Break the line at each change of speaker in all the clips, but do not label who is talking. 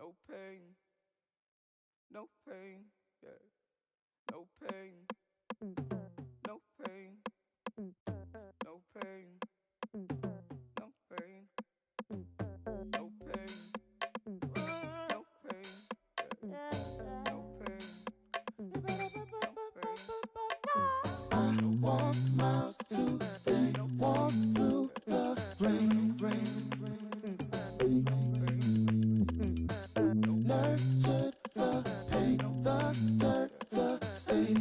No pain, no pain, yeah. No pain, no pain, no pain, no pain, no pain, no pain, yeah. No pain, no pain.
I walk miles today, walk through the rain, nurtured the pain, the dirt, the stain.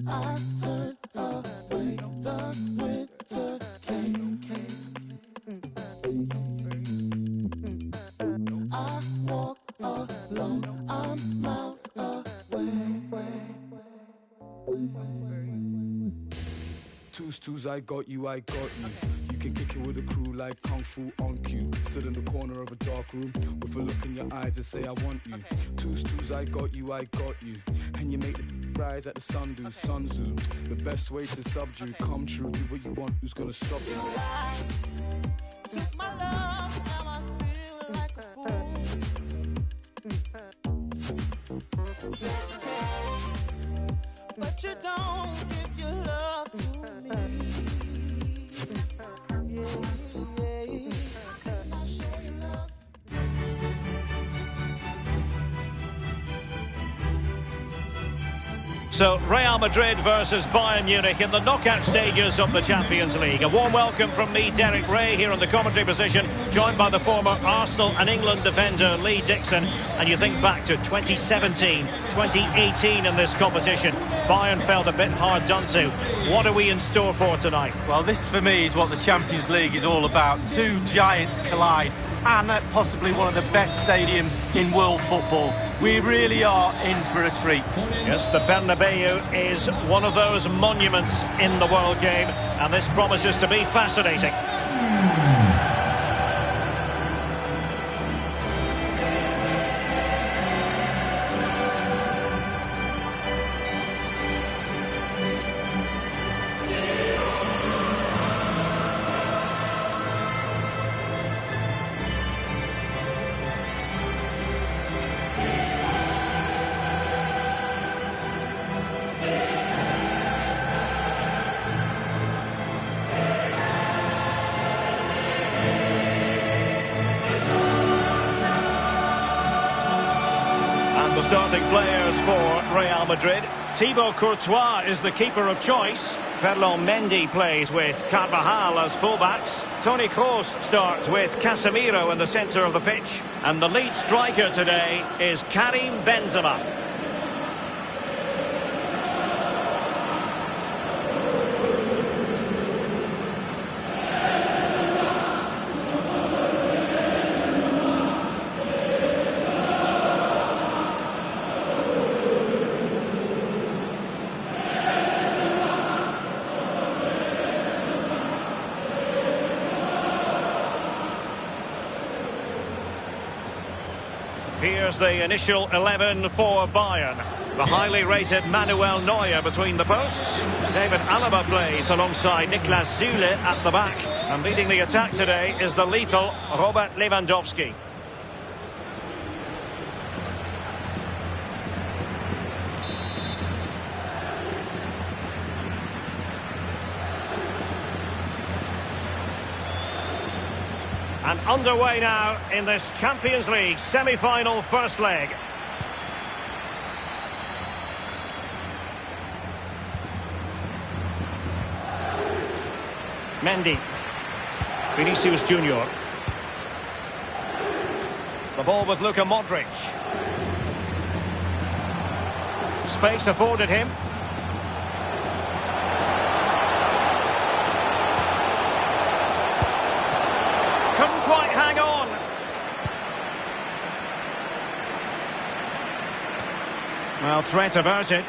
I turned away, the winter came. I walk alone, I'm miles away.
Twos, I got you, I got you. You can kick it with a crew like Kung Fu on cue. Stood in the corner of a dark room with a look in your eyes that say I want you. Twos, I got you, I got you. And you make the rise at the sun do, Sun Tzu. The best way to subdue, come true, do what you want, who's gonna stop you?
Took my love, now I feel like a fool. 6K, but you don't give your love to me. Yeah. Can I show you love?
So, Real Madrid versus Bayern Munich in the knockout stages of the Champions League. A warm welcome from me, Derek Ray, here in the commentary position, joined by the former Arsenal and England defender Lee Dixon. And you think back to 2017, 2018 in this competition. Bayern felt a bit hard done to. What are we in store for tonight?
Well, this for me is what the Champions League is all about. Two giants collide, and at possibly one of the best stadiums in world football. We really are in for a treat.
Yes, the Bernabeu is one of those monuments in the world game, and this promises to be fascinating. Starting players for Real Madrid. Thibaut Courtois is the keeper of choice. Ferland Mendy plays with Carvajal as fullbacks. Toni Kroos starts with Casemiro in the centre of the pitch. And the lead striker today is Karim Benzema. Here's the initial 11 for Bayern. The highly rated Manuel Neuer between the posts. David Alaba plays alongside Niklas Süle at the back. And leading the attack today is the lethal Robert Lewandowski. And underway now in this Champions League semi-final first leg. Mendy. Vinicius Junior. The ball with Luka Modric. Space afforded him. Couldn't quite hang on. Well, threat averted.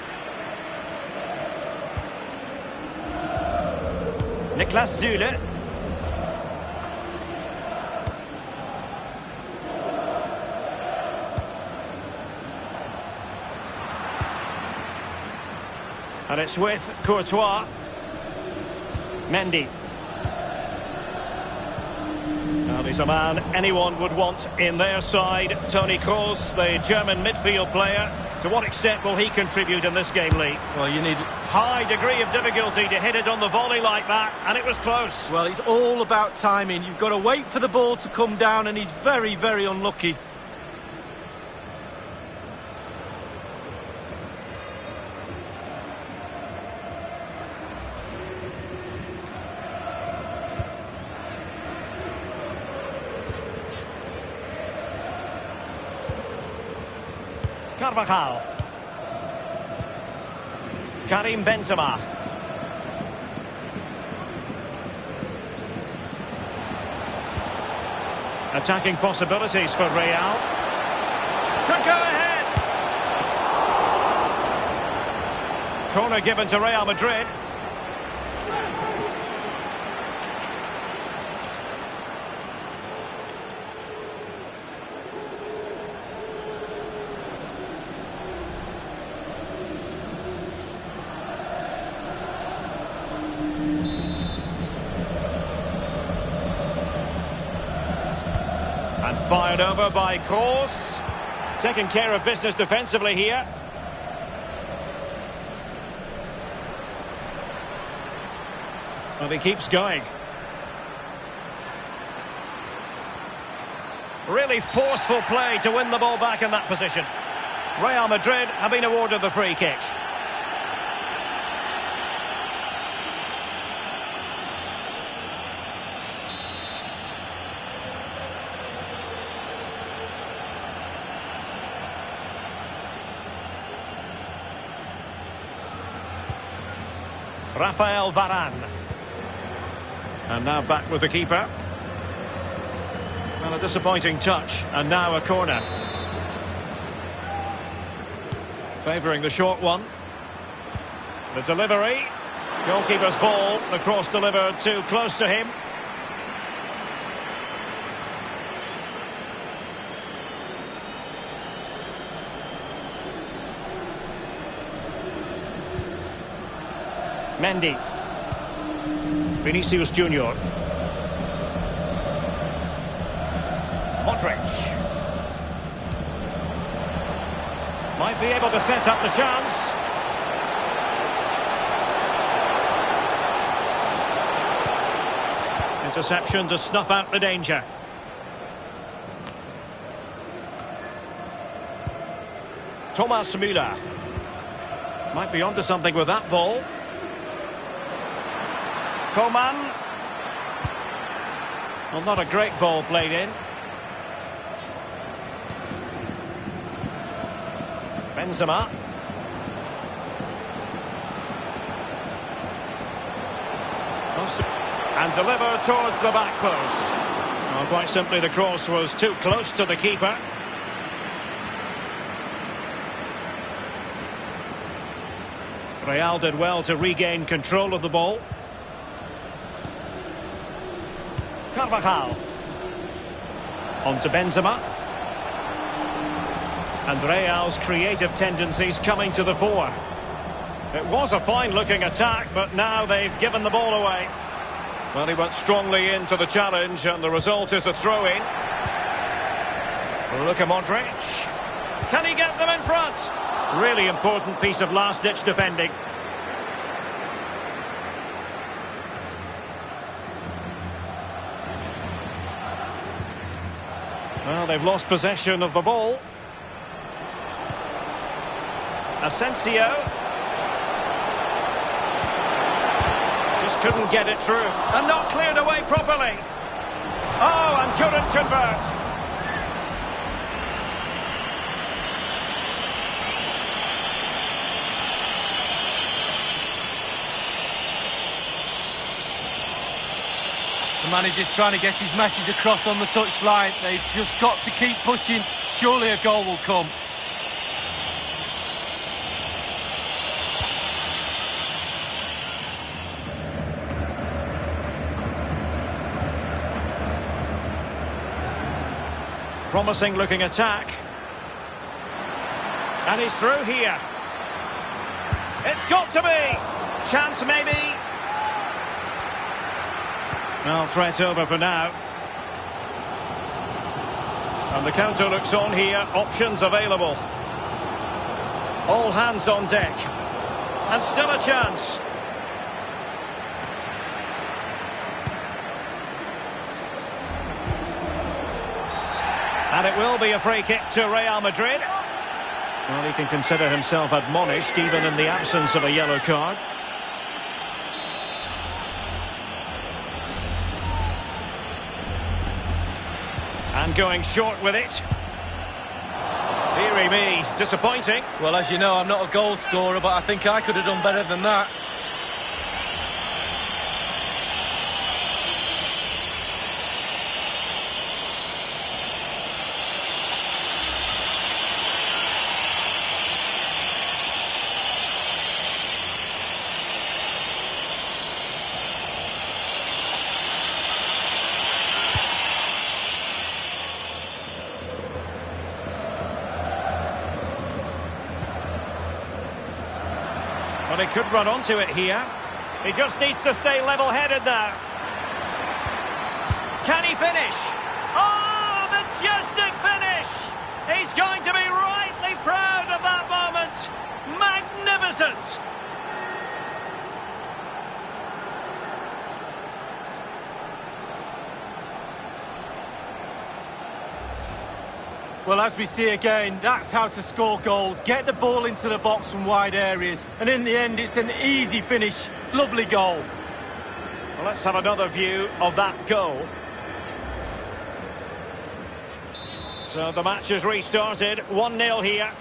Niklas Süle. And it's with Courtois. Mendy. He's a man anyone would want in their side. Toni Kroos, the German midfield player. To what extent will he contribute in this game, Lee?
Well, you need
high degree of difficulty to hit it on the volley like that, and it was close.
Well, it's all about timing. You've got to wait for the ball to come down, and he's very, very unlucky.
Carvajal. Karim Benzema. Attacking possibilities for Real. Could go ahead. Corner given to Real Madrid. And fired over by Kroos. Taking care of business defensively here. Well, he keeps going. Really forceful play to win the ball back in that position. Real Madrid have been awarded the free kick. Rafael Varane. And now back with the keeper. Well, a disappointing touch, and now a corner. Favouring the short one. The delivery. Goalkeeper's ball. The cross delivered too close to him. Mendy. Vinicius Junior. Modric. Might be able to set up the chance. Interception to snuff out the danger. Thomas Müller. Might be onto something with that ball. Coman. Well, not a great ball played in. Benzema. And delivered towards the back post. Well, quite simply, the cross was too close to the keeper. Real did well to regain control of the ball. Carvajal. On to Benzema. And Real's creative tendencies coming to the fore. It was a fine-looking attack, but now they've given the ball away. Well, he went strongly into the challenge, and the result is a throw-in. Luka Modric. Can he get them in front? Really important piece of last-ditch defending. Well, they've lost possession of the ball. Asensio. Just couldn't get it through. And not cleared away properly. Oh, and couldn't convert.
The manager's trying to get his message across on the touchline. They've just got to keep pushing. Surely a goal will come.
Promising looking attack. And he's through here. It's got to be. Chance maybe. Well, threat over for now. And the counter looks on here. Options available. All hands on deck. And still a chance. And it will be a free kick to Real Madrid. Well, he can consider himself admonished even in the absence of a yellow card. And going short with it. Deary me, disappointing.
Well, as you know, I'm not a goal scorer, but I think I could have done better than that.
Well, he could run onto it here. He just needs to stay level-headed now. Can he finish? Oh, majestic finish! He's going to be rightly proud of that moment. Magnificent!
Well, as we see again, that's how to score goals. Get the ball into the box from wide areas. And in the end, it's an easy finish. Lovely goal.
Well, let's have another view of that goal. So the match has restarted. 1-0 here.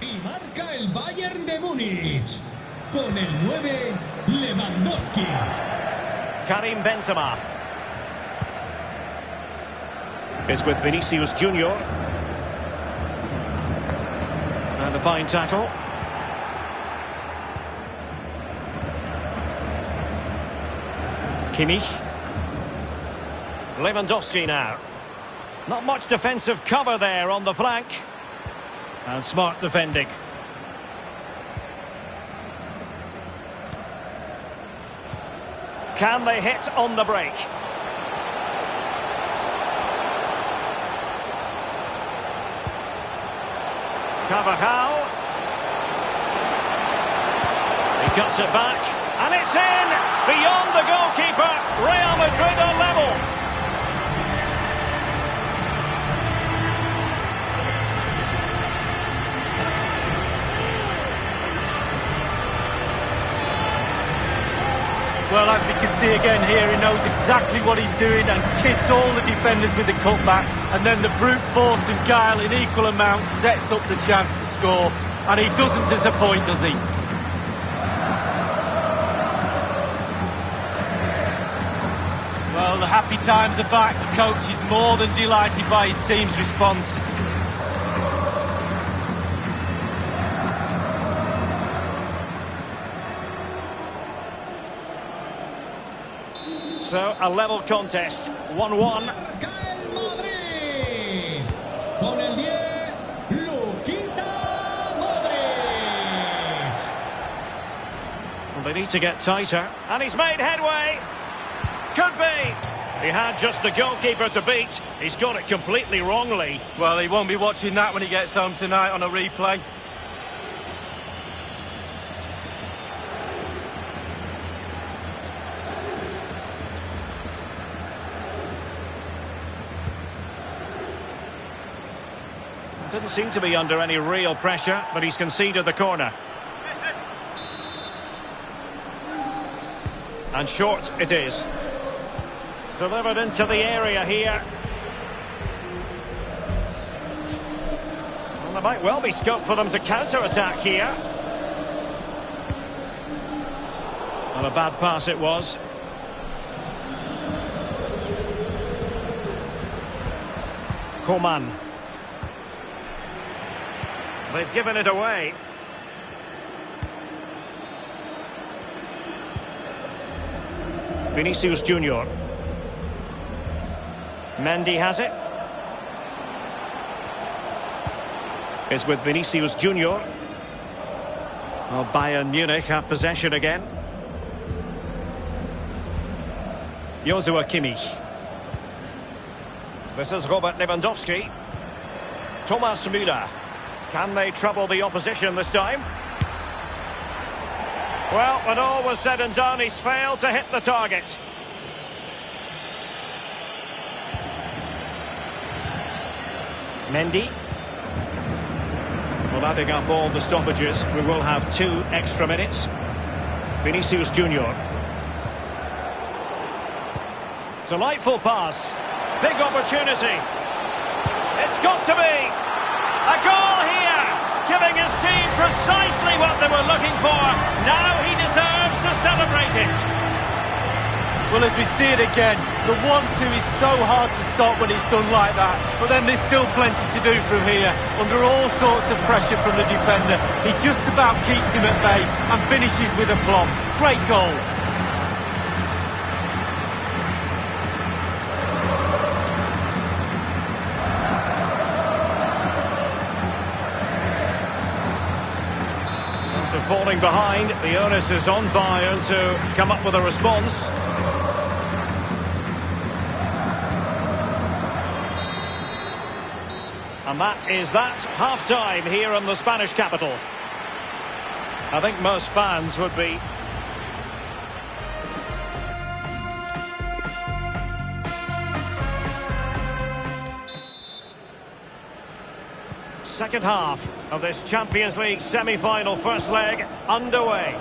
Y marca el Bayern de Múnich. Con el 9, Lewandowski.
Karim Benzema. It's with Vinicius Junior. And a fine tackle. Kimmich. Lewandowski now. Not much defensive cover there on the flank. And smart defending. Can they hit on the break? Carvajal. He cuts it back. And it's in! Beyond the goalkeeper. Real Madrid are level.
Well, as we can see again here, he knows exactly what he's doing and kits all the defenders with the cutback. And then the brute force and guile in equal amounts sets up the chance to score. And he doesn't disappoint, does he? Well, the happy times are back. The coach is more than delighted by his team's response.
So, a level contest, 1-1.
Marca el Madrid. Con el 10, Luquita Modric.
Well, they need to get tighter. And he's made headway. Could be. He had just the goalkeeper to beat. He's got it completely wrongly.
Well, he won't be watching that when he gets home tonight on a replay.
Didn't seem to be under any real pressure, but he's conceded the corner. And short it is. Delivered into the area here. Well, there might well be scope for them to counter-attack here. Well, a bad pass it was. Coman. They've given it away. Vinicius Junior. Mendy has it. It's with Vinicius Junior. Well, Bayern Munich have possession again. Joshua Kimmich. This is Robert Lewandowski. Thomas Müller. Can they trouble the opposition this time? Well, when all was said and done, he's failed to hit the target. Mendy. Well, adding up all the stoppages, we will have 2 extra minutes. Vinicius Junior. Delightful pass. Big opportunity. It's got to be. A goal here. Giving his team precisely what they were looking for. Now he deserves to celebrate it.
Well, as we see it again, the 1-2 is so hard to stop when it's done like that. But then there's still plenty to do from here. Under all sorts of pressure from the defender, he just about keeps him at bay and finishes with aplomb. Great goal.
After falling behind, the onus is on Bayern to come up with a response. And that is that, half-time here in the Spanish capital. I think most fans would be... Second half of this Champions League semi-final first leg underway.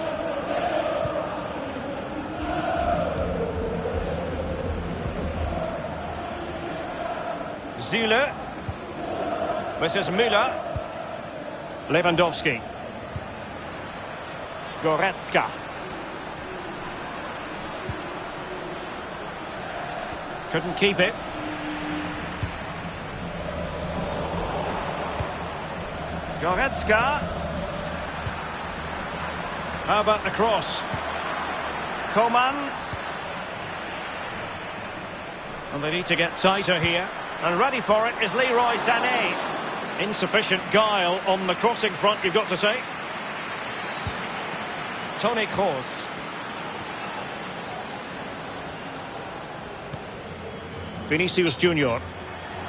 Süle. This is Müller. Lewandowski. Goretzka. Couldn't keep it. Goretzka. How about the cross? Coman. And they need to get tighter here. And ready for it is Leroy Sané. Insufficient guile on the crossing front, you've got to say. Toni Kroos. Vinicius Junior.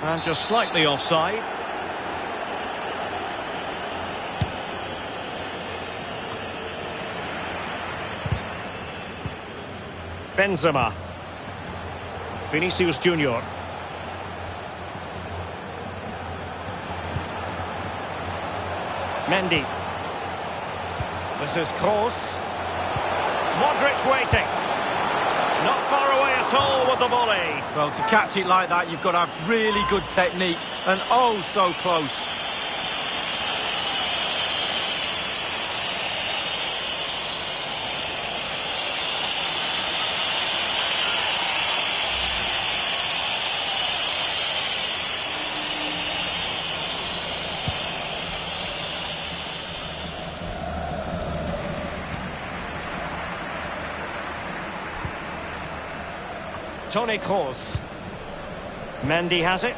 And just slightly offside. Benzema. Vinicius Junior. Mendy. This is Kroos. Modric waiting. Not far away at all with the volley.
Well, to catch it like that, you've got to have really good technique. And oh, so close.
Toni Kroos. Mendy has it.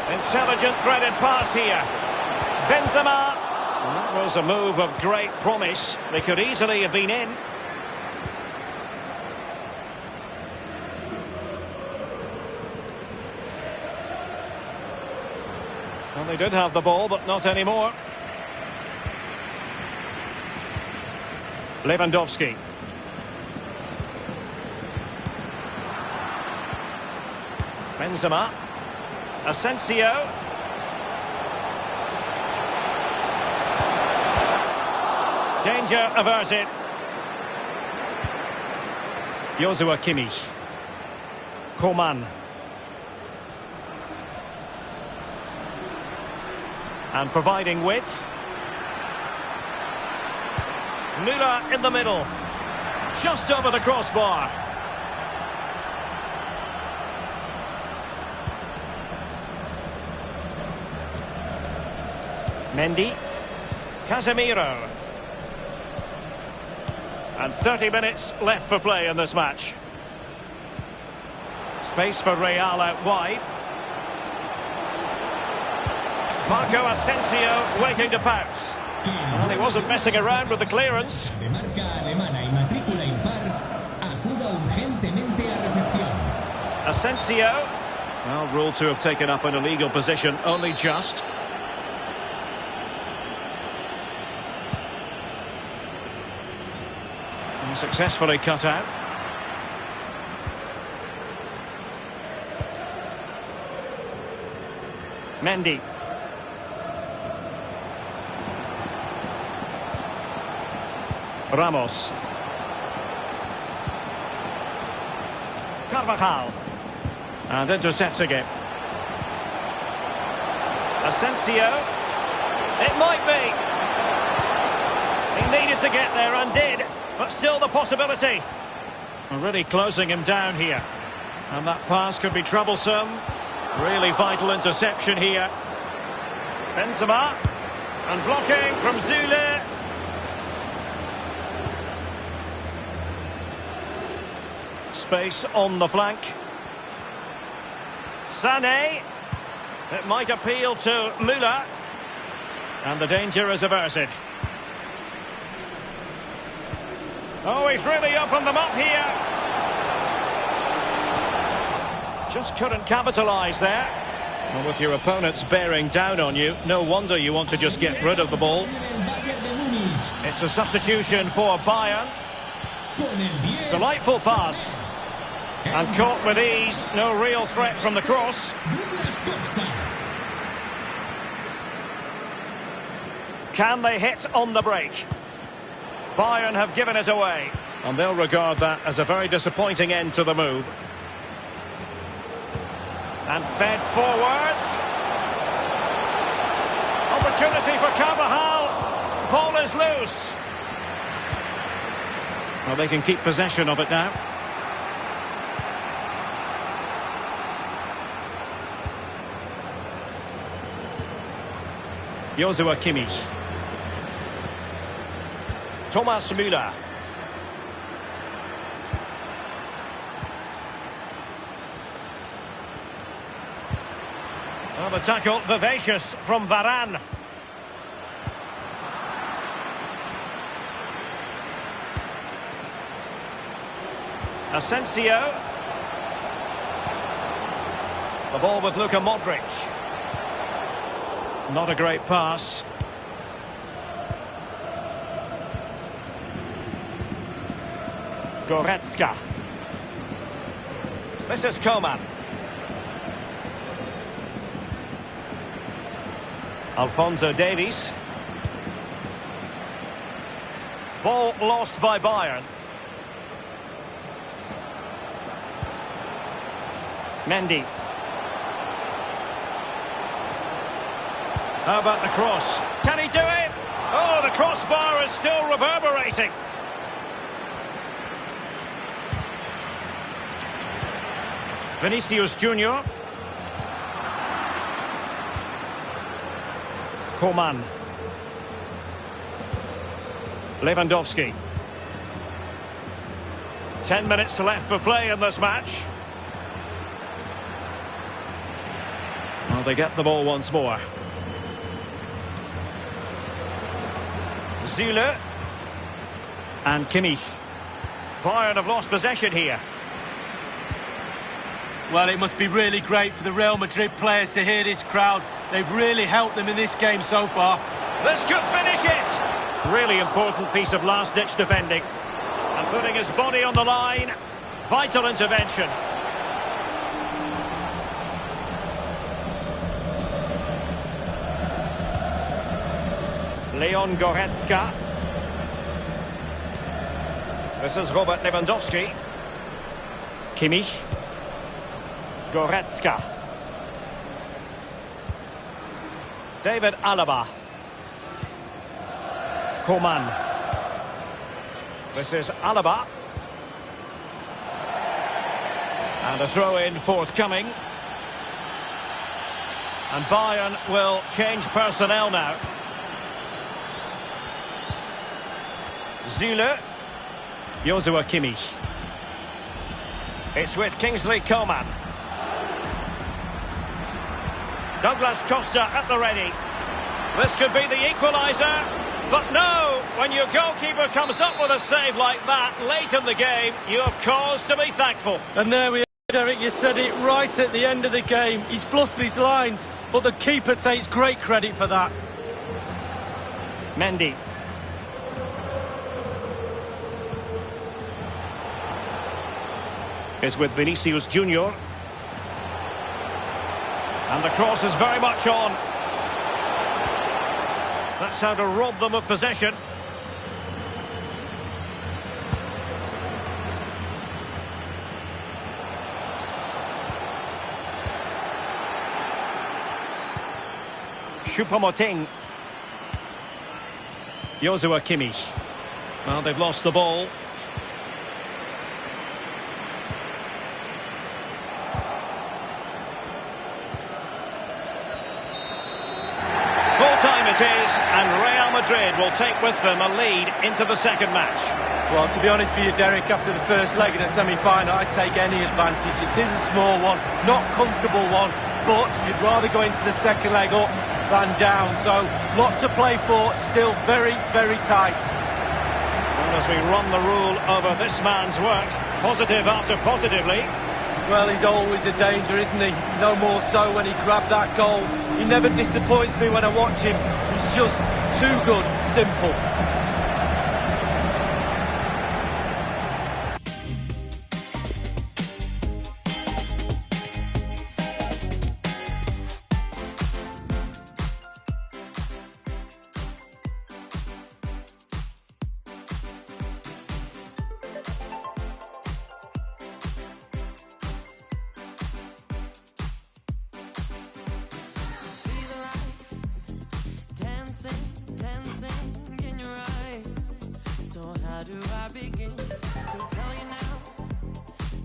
Intelligent threaded pass here. Benzema. That was a move of great promise. They could easily have been in. Well, they did have the ball, but not anymore. Lewandowski. Benzema. Asensio. Danger averted. Joshua Kimmich. Coman. And providing width. Müller in the middle. Just over the crossbar. Mendy. Casemiro. And 30 minutes left for play in this match. Space for Real out wide. Marco Asensio waiting to pounce. Well, he wasn't messing around with the clearance.
De marca alemana y matrícula impar, acuda urgentemente a recepción.
Asensio. Well, ruled to have taken up an illegal position, only just. And successfully cut out. Mendy. Ramos. Carvajal. And intercepts again. Asensio. It might be. He needed to get there and did, but still the possibility. Really closing him down here. And that pass could be troublesome. Really vital interception here. Benzema. And blocking from Zule. Space on the flank. Sané. It might appeal to Müller. And the danger is averted. Oh, he's really opened them up here. Just couldn't capitalise there. Well, with your opponents bearing down on you, no wonder you want to just get rid of the ball. It's a substitution for Bayern. Delightful pass. And caught with ease, no real threat from the cross. Can they hit on the break? Bayern have given it away. And they'll regard that as a very disappointing end to the move. And fed forwards. Opportunity for Carvajal. Ball is loose. Well, they can keep possession of it now. Joshua Kimmich. Thomas Müller. Well, the tackle vivacious from Varane. Asensio. The ball with Luka Modric. Not a great pass. Goretzka. This is Coman. Alphonso Davies. Ball lost by Bayern. Mendy. How about the cross? Can he do it? Oh, the crossbar is still reverberating. Vinicius Junior. Coman. Lewandowski. 10 minutes left for play in this match. Well, they get the ball once more. Zule. And Kimmich. Bayern have lost possession here.
Well, it must be really great for the Real Madrid players to hear this crowd. They've really helped them in this game so far.
This could finish it! Really important piece of last-ditch defending. And putting his body on the line. Vital intervention. Leon Goretzka. This is Robert Lewandowski. Kimmich. Goretzka. David Alaba. Coman. This is Alaba. And a throw-in forthcoming. And Bayern will change personnel now. Zule. Joshua Kimmich. It's with Kingsley Coman. Douglas Costa at the ready. This could be the equaliser. But no, when your goalkeeper comes up with a save like that late in the game, you have cause to be thankful.
And there we Derek, you said it right at the end of the game. He's fluffed his lines, but the keeper takes great credit for that.
Mendy. Is with Vinicius Junior. And the cross is very much on. That's how to rob them of possession. Choupo-Moting. Joshua Kimmich. Well, they've lost the ball. Full-time it is, and Real Madrid will take with them a lead into the second match.
Well, to be honest with you, Derek, after the first leg in a semi-final, I'd take any advantage. It is a small one, not comfortable one, but you'd rather go into the second leg up than down. So, lot to play for, still very, very tight.
And as we run the rule over this man's work, positive after positively.
Well, he's always a danger, isn't he? No more so when he grabbed that goal. He never disappoints me when I watch him. He's just too good, simple.
Dancing in your eyes. So how do I begin to tell you now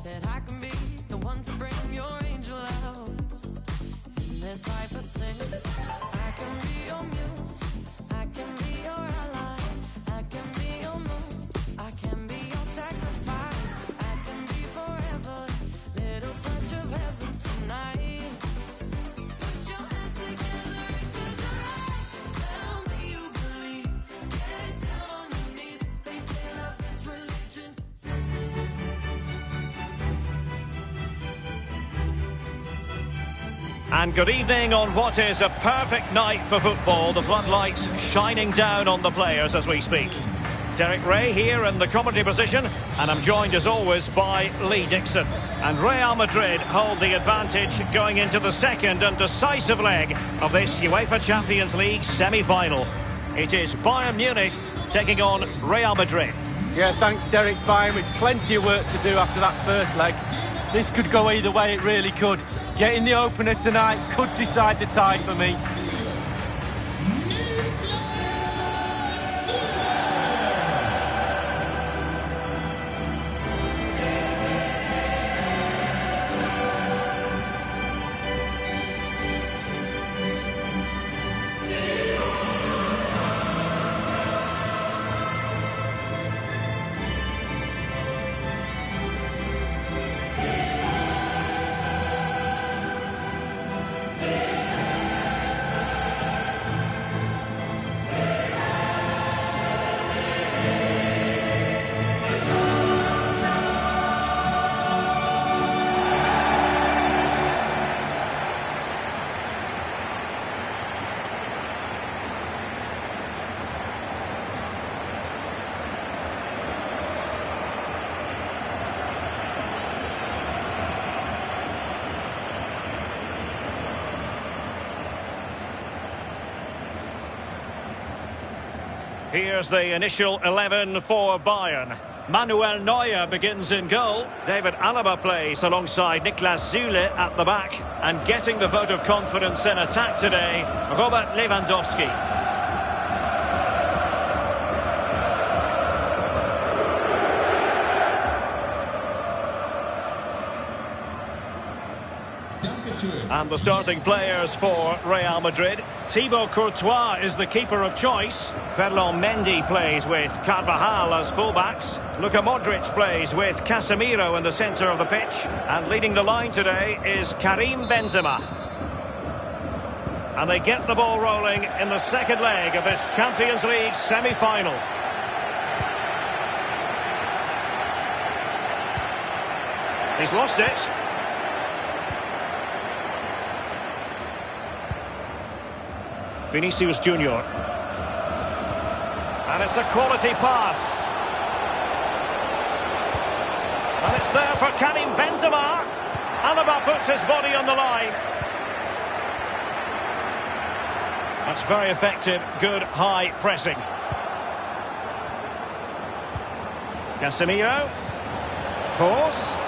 that I can be the one to bring your angel out? In this life of sin, I can be your muse, I can be your ally, I can be your moon, I can be your sacrifice, I can be forever, little touch of heaven tonight. Put your hands together and close your eyes. Tell me you believe. Get down on your knees. They say love is religion.
And good evening on what is a perfect night for football. The floodlights shining down on the players as we speak. Derek Ray here in the commentary position, and I'm joined as always by Lee Dixon. And Real Madrid hold the advantage going into the second and decisive leg of this UEFA Champions League semi-final. It is Bayern Munich taking on Real Madrid.
Yeah, thanks, Derek. Bayern with plenty of work to do after that first leg. This could go either way, it really could. Getting the opener tonight could decide the tie for me.
Here's the initial 11 for Bayern. Manuel Neuer begins in goal. David Alaba plays alongside Niklas Süle at the back. And getting the vote of confidence in attack today, Robert Lewandowski. And the starting players for Real Madrid. Thibaut Courtois is the keeper of choice. Ferland Mendy plays with Carvajal as fullbacks. Luka Modric plays with Casemiro in the centre of the pitch. And leading the line today is Karim Benzema. And they get the ball rolling in the second leg of this Champions League semi-final. He's lost it. Vinicius Junior. And it's a quality pass. And it's there for Karim Benzema. Alaba puts his body on the line. That's very effective, good high pressing. Casemiro. Course.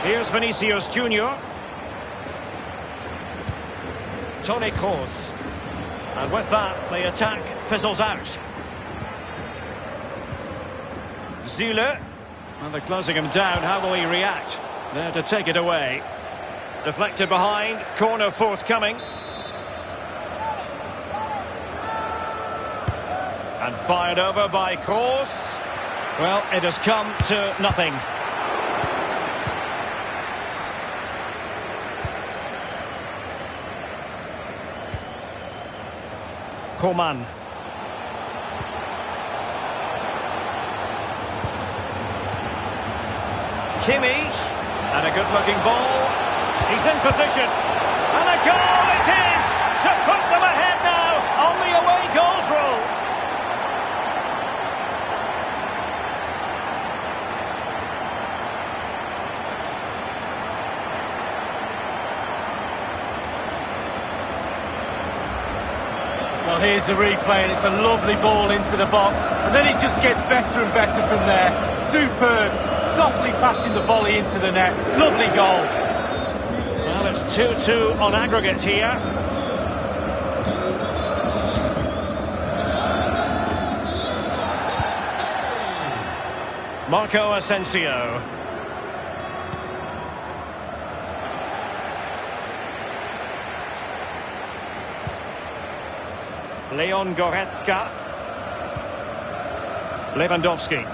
Here's Vinicius Junior. Toni Kroos. And with that, the attack fizzles out. Zule. And they're closing him down. How will he react? There to take it away. Deflected behind. Corner forthcoming. And fired over by Kroos. Well, it has come to nothing. Coman. Kimmich. And a good-looking ball. He's in position. And a goal it is to put them ahead now on the away goals rule.
Well, here's the replay, and it's a lovely ball into the box, and then it just gets better and better from there. Superb, softly passing the volley into the net. Lovely goal.
Well, it's 2-2 on aggregate here. Marco Asensio. Leon Goretzka. Lewandowski.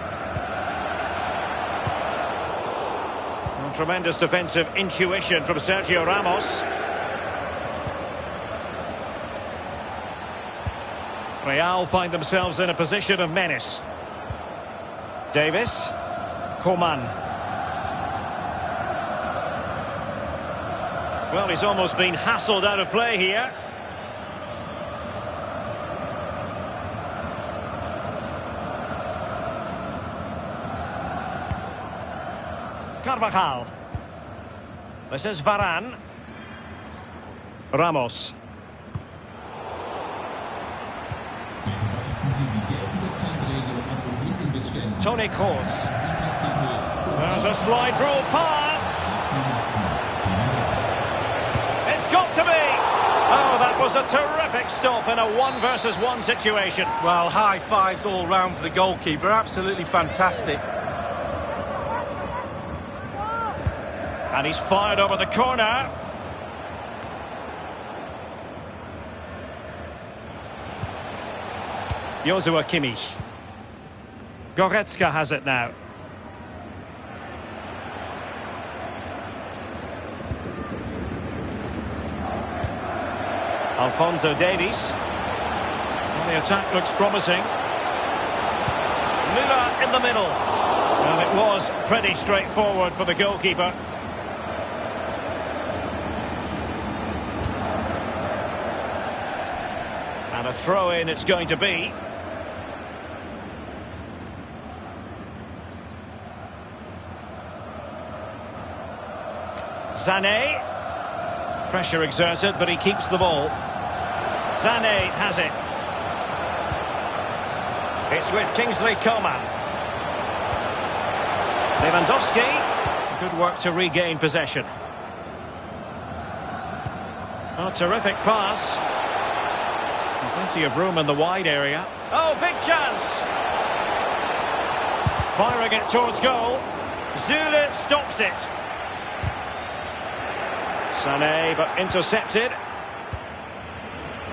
Well, tremendous defensive intuition from Sergio Ramos. Real find themselves in a position of menace. Davis. Coman. Well, he's almost been hassled out of play here. Carvajal. This is Varane. Ramos. Toni Kroos. There's a slide rule pass. It's got to be. Oh, that was a terrific stop in a 1-versus-1 situation.
Well, high fives all round for the goalkeeper. Absolutely fantastic.
And he's fired over the corner. Joshua Kimmich. Goretzka has it now. Alphonso Davies. Well, the attack looks promising. Müller in the middle. Well, it was pretty straightforward for the goalkeeper. And a throw-in it's going to be. Sané. Pressure exerted, but he keeps the ball. Sané has it. It's with Kingsley Coman. Lewandowski. Good work to regain possession. Oh, terrific pass. Plenty of room in the wide area. Oh, big chance. Firing it towards goal. Zule stops it. Sané, but intercepted.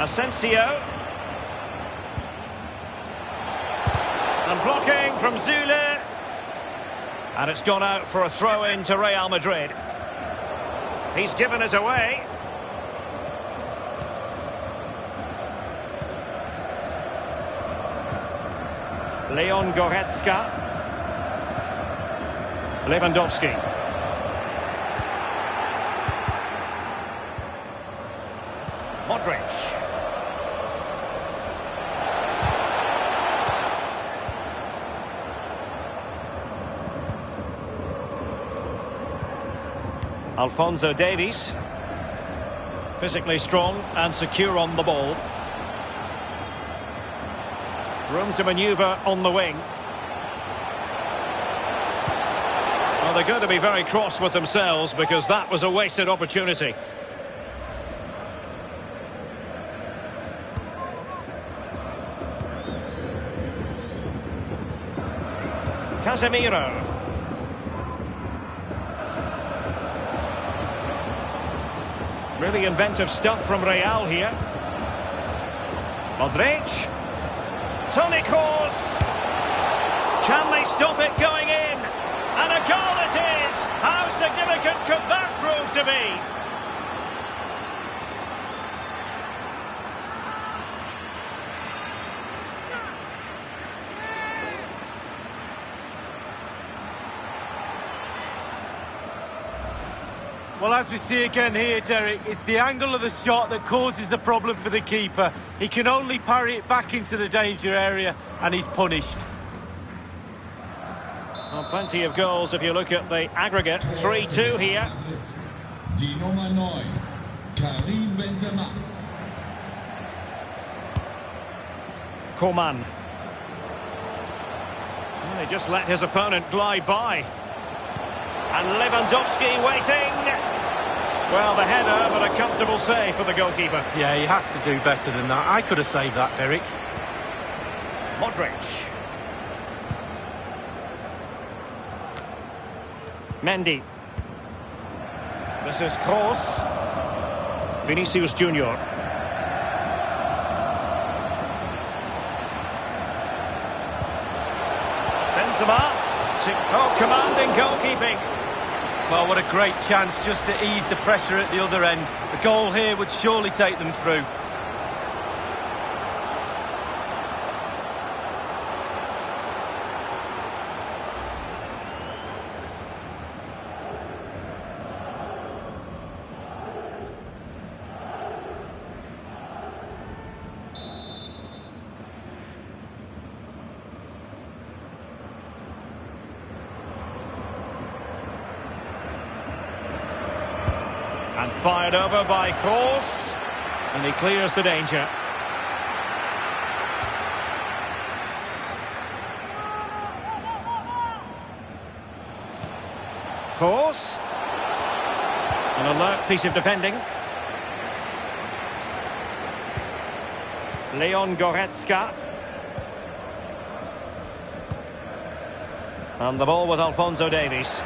Asensio. And blocking from Zule. And it's gone out for a throw-in to Real Madrid. He's given us away. Leon Goretzka. Lewandowski. Modric. Alphonso Davies. Physically strong and secure on the ball. Room to manoeuvre on the wing. Well, they're going to be very cross with themselves because that was a wasted opportunity. Casemiro. Really inventive stuff from Real here. Madrid. Toni Kroos. Can they stop it going in? And a goal it is! How significant could that prove to be?
Well, as we see again here, Derek, it's the angle of the shot that causes the problem for the keeper. He can only parry it back into the danger area, and he's punished.
Well, plenty of goals if you look at the aggregate. 3-2 here.
Die Nummer 9, Karim Benzema.
Coman. Well, he just let his opponent glide by. And Lewandowski waiting. Well, the header, but a comfortable save for the goalkeeper.
Yeah, he has to do better than that. I could have saved that, Derek.
Modric. Mendy. This is Kroos. Vinicius Junior. Benzema. Oh, commanding goalkeeping.
Well, what a great chance just to ease the pressure at the other end. The goal here would surely take them through.
And fired over by Kroos. And he clears the danger. Kroos. An alert piece of defending. Leon Goretzka. And the ball with Alphonso Davies.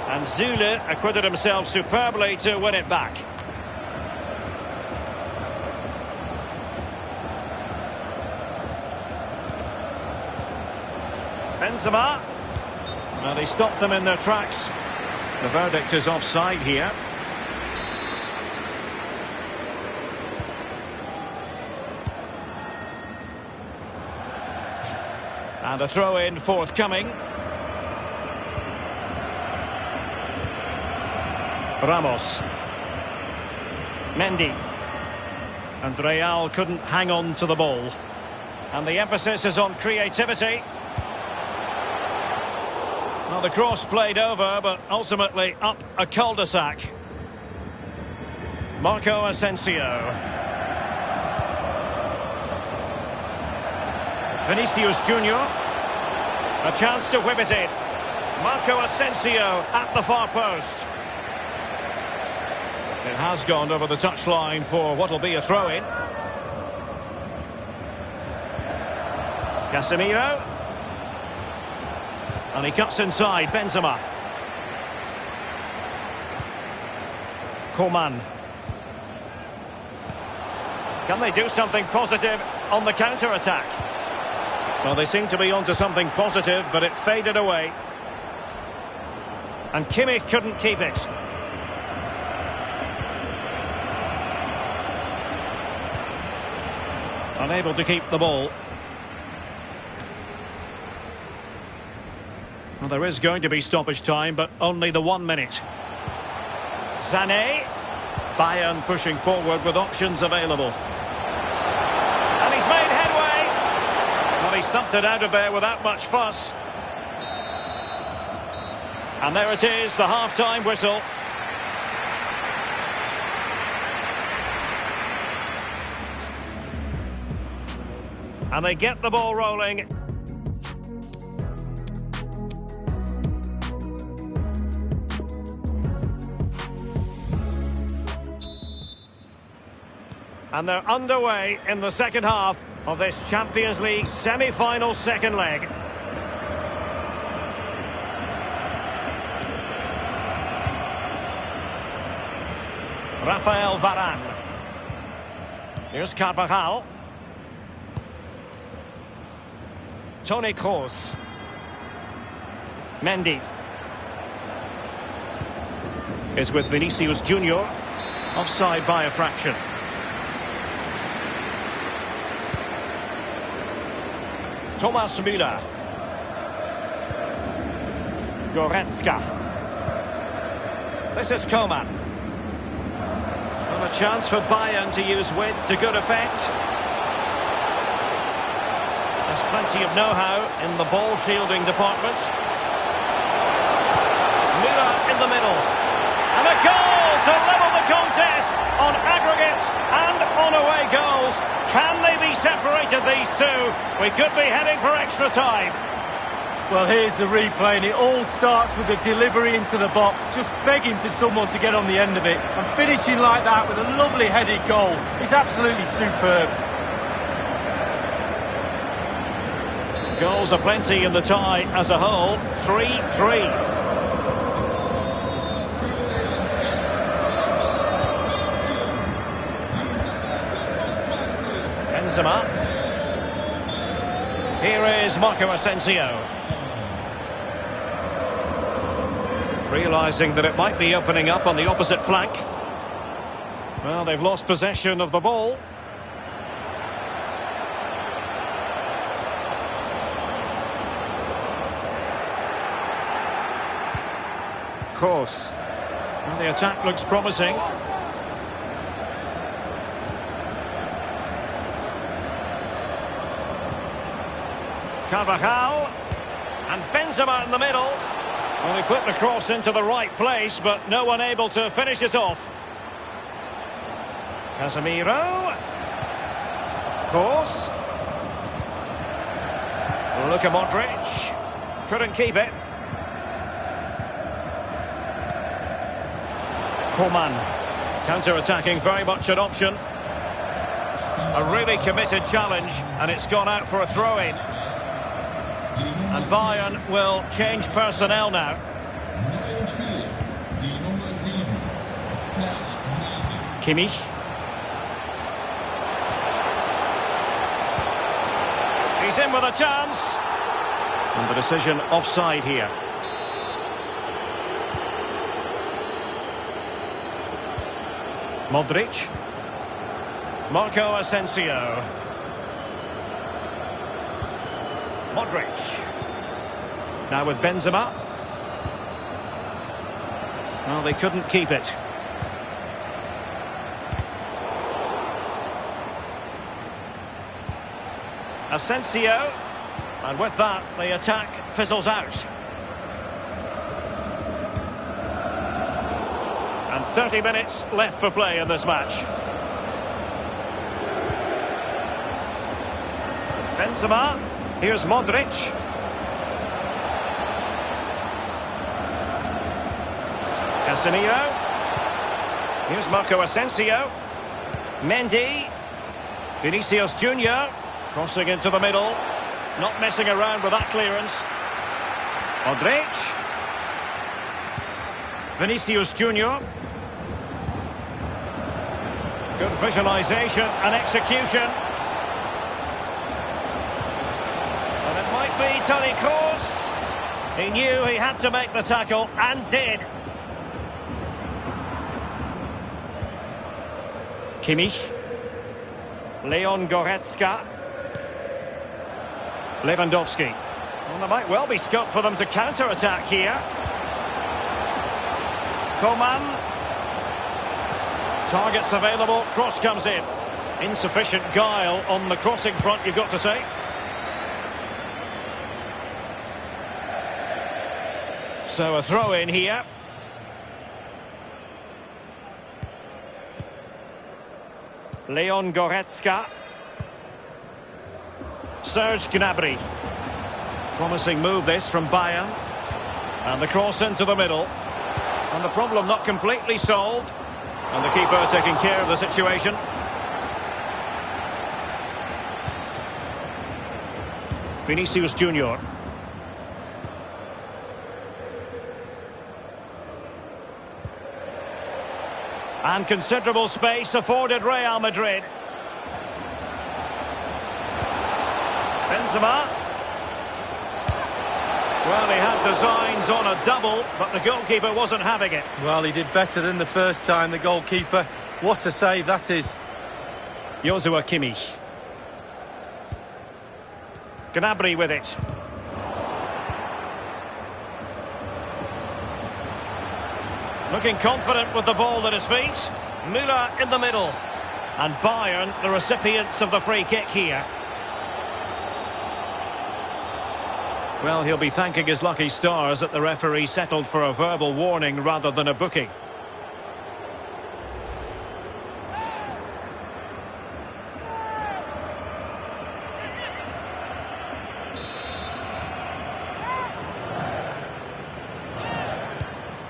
And Zule acquitted himself superbly to win it back. Benzema. Well, he stopped them in their tracks. The verdict is offside here. And a throw-in forthcoming. Ramos. Mendy. And Real couldn't hang on to the ball. And the emphasis is on creativity. Well, the cross played over, but ultimately up a cul-de-sac. Marco Asensio. Vinicius Junior. A chance to whip it in. Marco Asensio at the far post. It has gone over the touchline for what will be a throw-in. Casemiro. And he cuts inside, Benzema. Coman. Can they do something positive on the counter-attack? Well, they seem to be onto something positive, but it faded away. And Kimmich couldn't keep it. Unable to keep the ball. Well, there is going to be stoppage time, but only the 1 minute. Sané. Bayern pushing forward with options available. And he's made headway. Well, he's thumped it out of there without much fuss. And there it is, the half-time whistle. And they get the ball rolling. And they're underway in the second half of this Champions League semi-final second leg. Rafael Varane. Here's Carvajal. Toni Kroos. Mendy. Is with Vinicius Junior. Offside by a fraction. Thomas Müller. Goretzka. This is Coman. Well, a chance for Bayern to use width to good effect. There's plenty of know-how in the ball shielding department. Müller in the middle. And a goal to level the contest on aggregate and on away goals. Can they be separated, these two? We could be heading for extra time.
Well, here's the replay, and it all starts with the delivery into the box, just begging for someone to get on the end of it. And finishing like that with a lovely headed goal is absolutely superb.
Goals are plenty in the tie as a whole. 3-3. Benzema. Here is Marco Asensio. Realising that it might be opening up on the opposite flank. Well, they've lost possession of the ball. Kroos. Well, the attack looks promising. Carvajal. And Benzema in the middle. Well, he put the cross into the right place, but no one able to finish it off. Casemiro. Kroos. Luka Modric. Couldn't keep it. Coman. Counter-attacking, very much an option. A really committed challenge, and it's gone out for a throw-in. And Bayern will change personnel now. Kimmich. He's in with a chance. And the decision offside here. Modric. Marco Asensio. Modric. Now with Benzema. Well, they couldn't keep it. Asensio. And with that, the attack fizzles out. And 30 minutes left for play in this match. Benzema. Here's Modric. Casemiro. Here's Marco Asensio. Mendy. Vinicius Junior. Crossing into the middle. Not messing around with that clearance. Modric. Vinicius Junior. Good visualization and execution. And it might be Toni Kroos. He knew he had to make the tackle and did. Kimmich. Leon Goretzka. Lewandowski. Well, there might well be scope for them to counter-attack here. Coman. Targets available. Cross comes in. Insufficient guile on the crossing front, you've got to say. So a throw in here. Leon Goretzka. Serge Gnabry. Promising move this from Bayern. And the cross into the middle. And the problem not completely solved. And the keeper taking care of the situation. Vinicius Junior. And considerable space afforded Real Madrid. Benzema. Well, he had designs on a double, but the goalkeeper wasn't having it.
Well, he did better than the first time, the goalkeeper. What a save that is.
Joshua Kimmich. Gnabry with it. Looking confident with the ball at his feet. Müller in the middle. And Bayern, the recipients of the free kick here. Well, he'll be thanking his lucky stars that the referee settled for a verbal warning rather than a booking.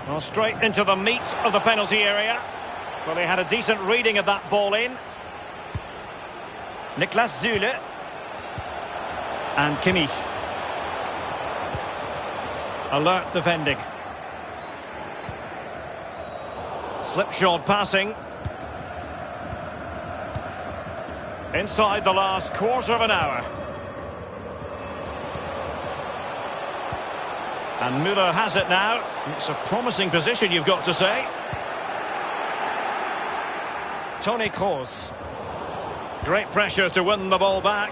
Well, straight into the meat of the penalty area. Well, he had a decent reading of that ball in. Niklas Süle. And Kimmich. Alert defending. Slipshod passing. Inside the last quarter of an hour. And Müller has it now. It's a promising position, you've got to say. Toni Kroos. Great pressure to win the ball back.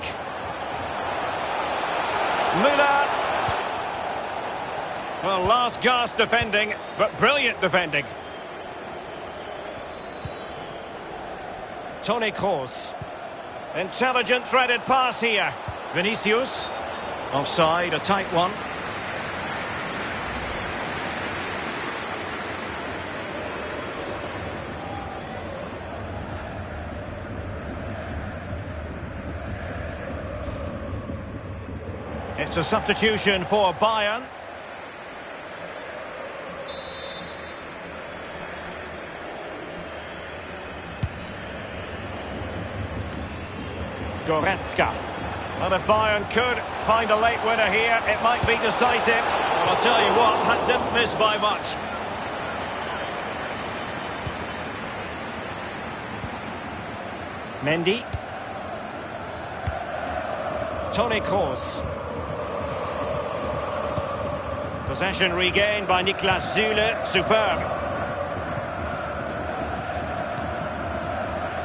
Müller. Well, last gasp defending, but brilliant defending. Toni Kroos. Intelligent threaded pass here. Vinicius. Offside, a tight one. It's a substitution for Bayern. Goretzka. And if Bayern could find a late winner here, it might be decisive. Well, I'll tell you what, that didn't miss by much. Mendy. Toni Kroos. Possession regained by Niklas Süle. Superb.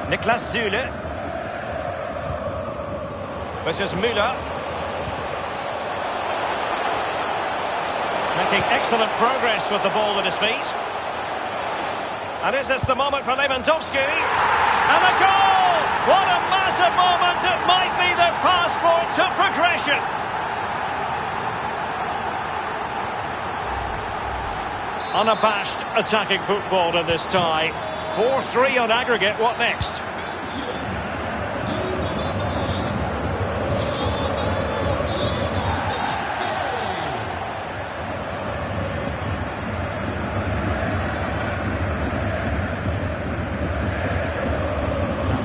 Niklas Süle. This is Müller. Making excellent progress with the ball at his feet. And is this the moment for Lewandowski? And a goal! What a massive moment! It might be their passport to progression. Unabashed attacking football in this tie. 4-3 on aggregate. What next?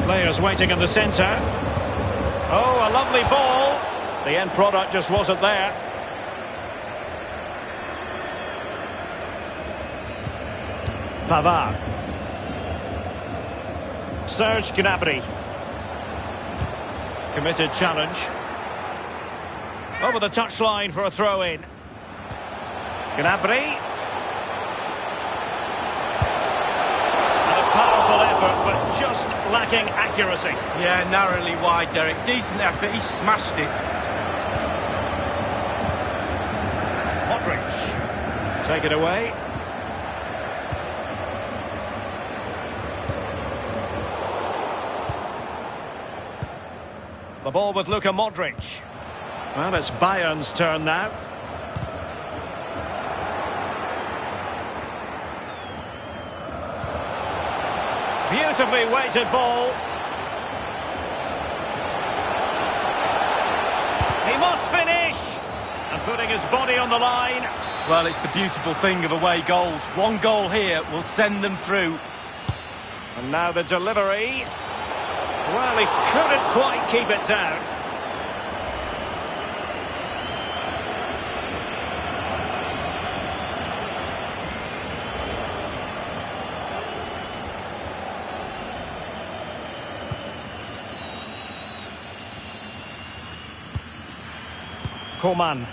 Players waiting in the centre. Oh, a lovely ball. The end product just wasn't there. Pavard. Serge Gnabry. Committed challenge. Over the touchline for a throw-in. Gnabry. And a powerful effort, but just lacking accuracy.
Yeah, narrowly wide, Derek. Decent effort, he smashed it.
Modric. Take it away. The ball with Luka Modric. Well, it's Bayern's turn now. Beautifully weighted ball. He must finish. And putting his body on the line.
Well, it's the beautiful thing of away goals. One goal here will send them through.
And now the delivery. Well, he couldn't quite keep it down. Coman.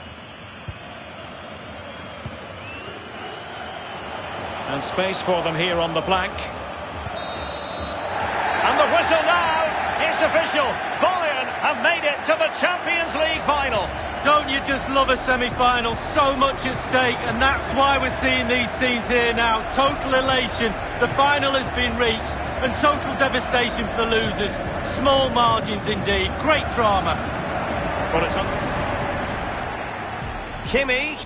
And space for them here on the flank. And the whistle now. It's official. Bayern have made it to the Champions League final.
Don't you just love a semi-final? So much at stake, and that's why we're seeing these scenes here now. Total elation. The final has been reached, and total devastation for the losers. Small margins indeed. Great drama.
But it's on. Kimi.